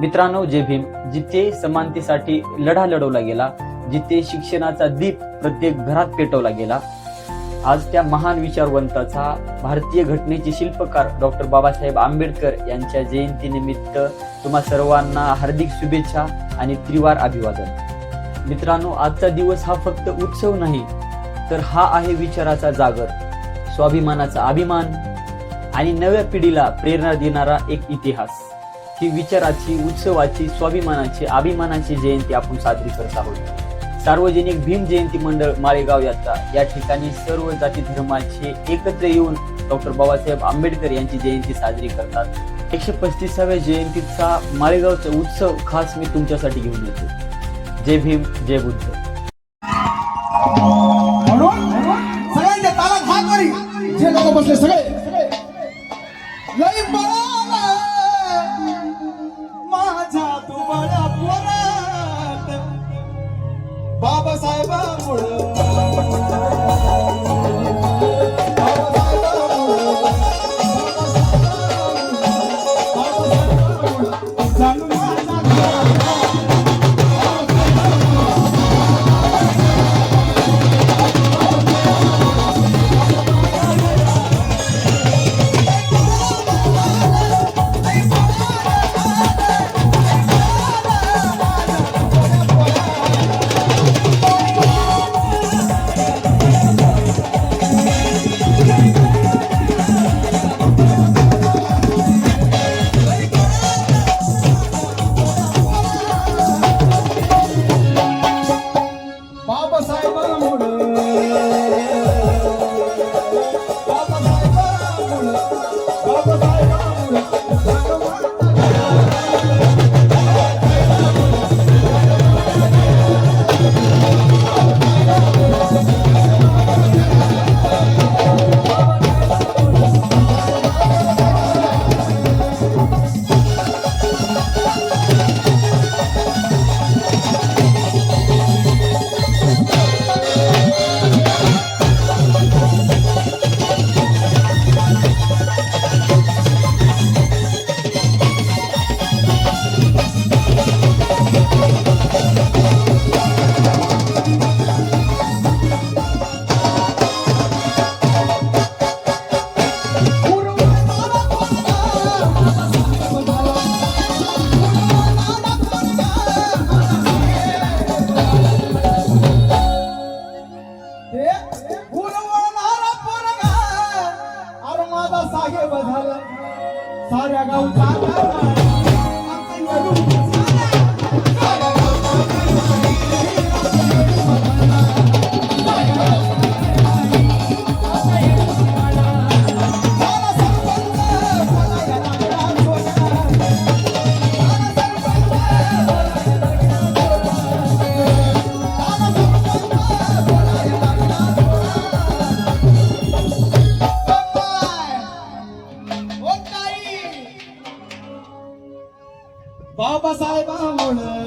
मित्रांनो, जय भीम. जिथे समानतेसाठी लढा लढवला गेला, जिथे शिक्षणाचा दीप प्रत्येक घरात पेटवला गेला, आज त्या महान विचारवंताचा, भारतीय घटनेचे शिल्पकार डॉक्टर बाबासाहेब आंबेडकर यांच्या जयंतीनिमित्त तुम्हा सर्वांना हार्दिक शुभेच्छा आणि त्रिवार अभिवादन. मित्रांनो, आजचा दिवस हा फक्त उत्सव नाही, तर हा आहे विचाराचा जागर, स्वाभिमानाचा अभिमान आणि नव्या पिढीला प्रेरणा देणारा एक इतिहास. ही विचाराची, उत्सवाची, स्वाभिमानाची, अभिमानाची जयंती आपण साजरी करत आहोत. सार्वजनिक भीम जयंती मंडळ माळेगाव या ठिकाणी सर्व जाती धर्माचे एकत्र येऊन डॉक्टर बाबासाहेब आंबेडकर यांची जयंती साजरी करतात. 135व्या जयंतीचा माळेगावचा उत्सव खास मी तुमच्यासाठी घेऊन येतो. जय भीम, जय बुद्ध. सगळ्यांच्या तालात हात वरी, जे लोक बसले सगळे लई माझ्या तुम्हाला पोरात बाबासाहेबांमुळं साऱ्या गावचा बाबासाहेबांमुळं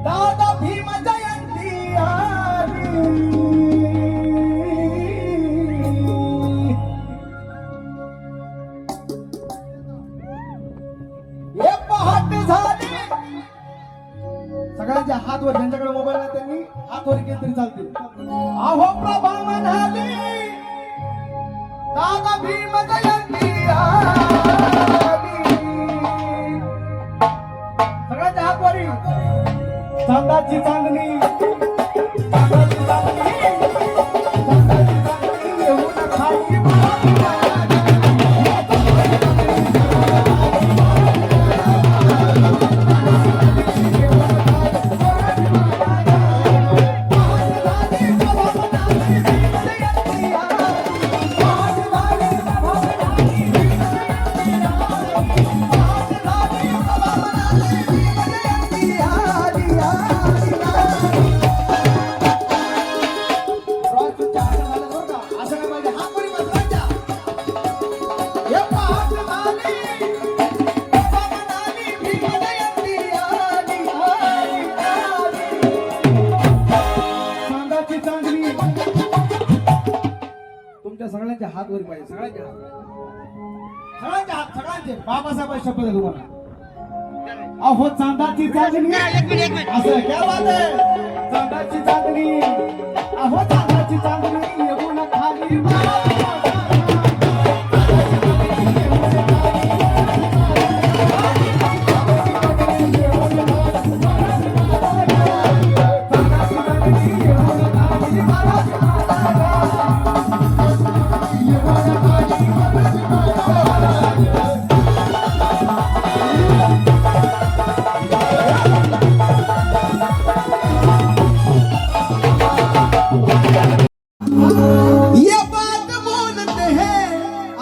दादा भीम जयंती सगळ्यांच्या हातवर, ज्यांच्याकडे मोबाईल आहे त्यांनी हातवर केले तरी चालते. अहो प्रभा म्हणाली दादा भीम जयंती सगळ्यांच्या हातवरी चांदाची चांदणी येऊन खाली हात वर पाहिजे, सगळ्यांचे हात, सगळ्यांचे. बाबासाहेबांची शपथ आहे तुम्हाला. अहो चांदाची चांदणी, असं क्या बात आहे. चांदाची चांदणी, अहो चांदाची चांदणी येऊन खाली ये बात बोलते हैं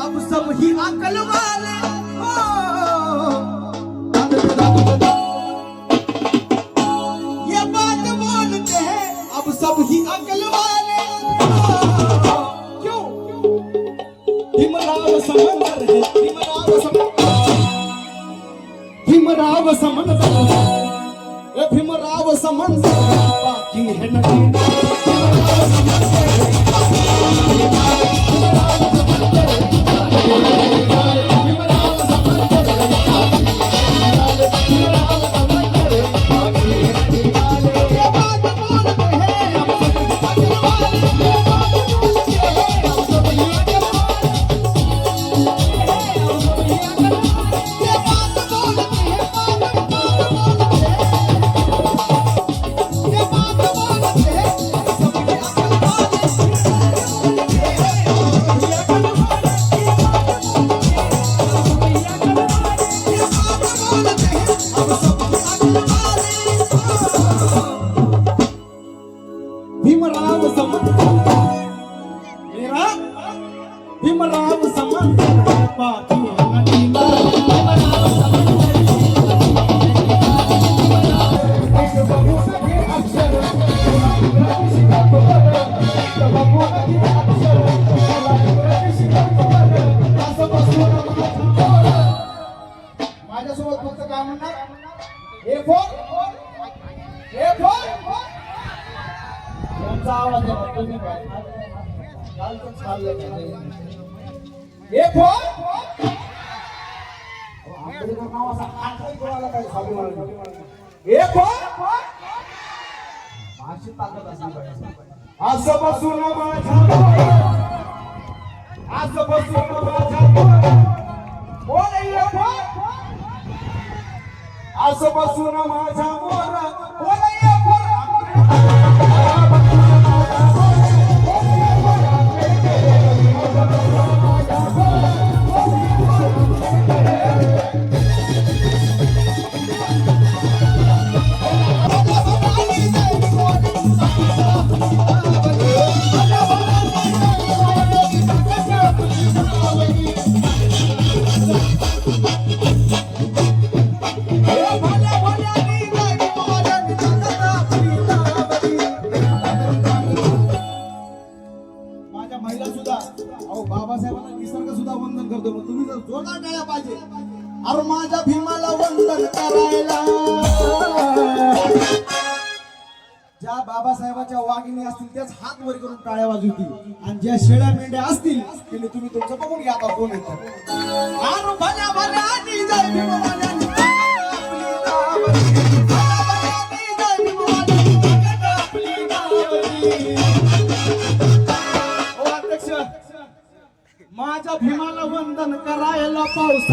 अब सब ही अकल वाले ये बात बोलते हैं अब सब ही अकल वाले क्यों भीमराव समंदर है, भीमराव समंदर ये भीमराव समंदर बाकी है नदी भीमराव समंदर भीमराव समंदर मेरा भीमराव समंदर बाकी नदीला भीमराव समंदर एक बहुसंख्य अक्षर माझ्यासोबत फक्त काय म्हणणार ए फोर यांचा आवाज आहे तुम्ही कालचं चाललं ए फोर आंबेडकर नावाचा आठवण कोणाला काय स्वाभिमान ए फोर भाषेत ताकद असली पाहिजे असं बसून माझ्या असं बसून माझ्या बोल ए फोर असं बसून माझ्या मोर बोल ए फोर महिला सुद्धा अहो बाबासाहेबांना निसर्ग सुद्धा वंदन करतो, मग तुम्ही जर जोरदार टाळ्या पाहिजे. अरे माझ्या भीमाला वंदन करायला ज्या बाबासाहेबाच्या वाघिणी असतील त्याच हात वर करून टाळ्या वाजवतील, आणि ज्या शेळ्या मेंढ्या असतील त्यांनी तुम्ही तुमचं बघून घ्या आता कोण येतं. अरे भल्या भल्या आधी जय भीमवाल्यांनी माझ्या भीमाला वंदन करायला पाऊस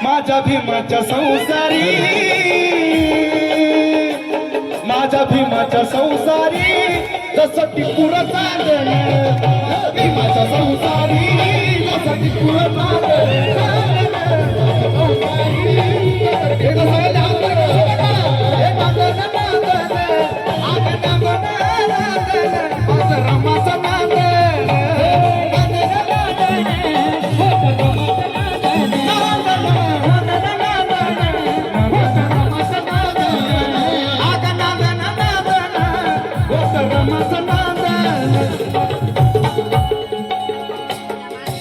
माझ्या भीमाच्या संसारी, माझ्या भीमाच्या संसारी जसं टिपूर चांदण, भीमाच्या संसारी जसं टिपूर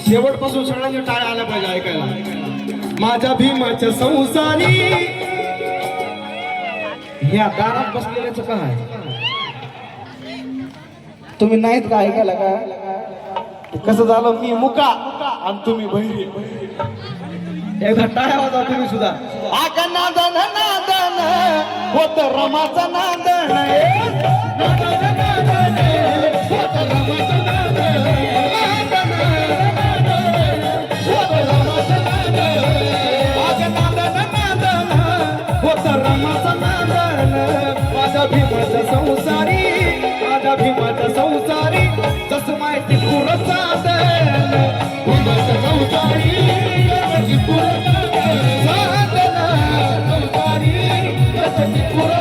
शेवटपासून सगळ्यांच्या टाळ्या आल्या पाहिजे ऐकायला. माझ्या भीमाच्या संसारी, या दारात बसलेल्याच काय तुम्ही नाहीत का ऐकायला का? कसं झालं, मी मुका आणि तुम्ही बहिरी. एकदा टाळ्या वाजवा तुम्ही सुद्धा. आका नादन नादन होत रमाचं नादन, माझ्या भीमाच्या संसारी, माझ्या भीमाच्या संसारी जसं माहिती पुरं चांदण, भीमाच्या संसारी जसं पुरं चांदण, संसारी जसं पुरं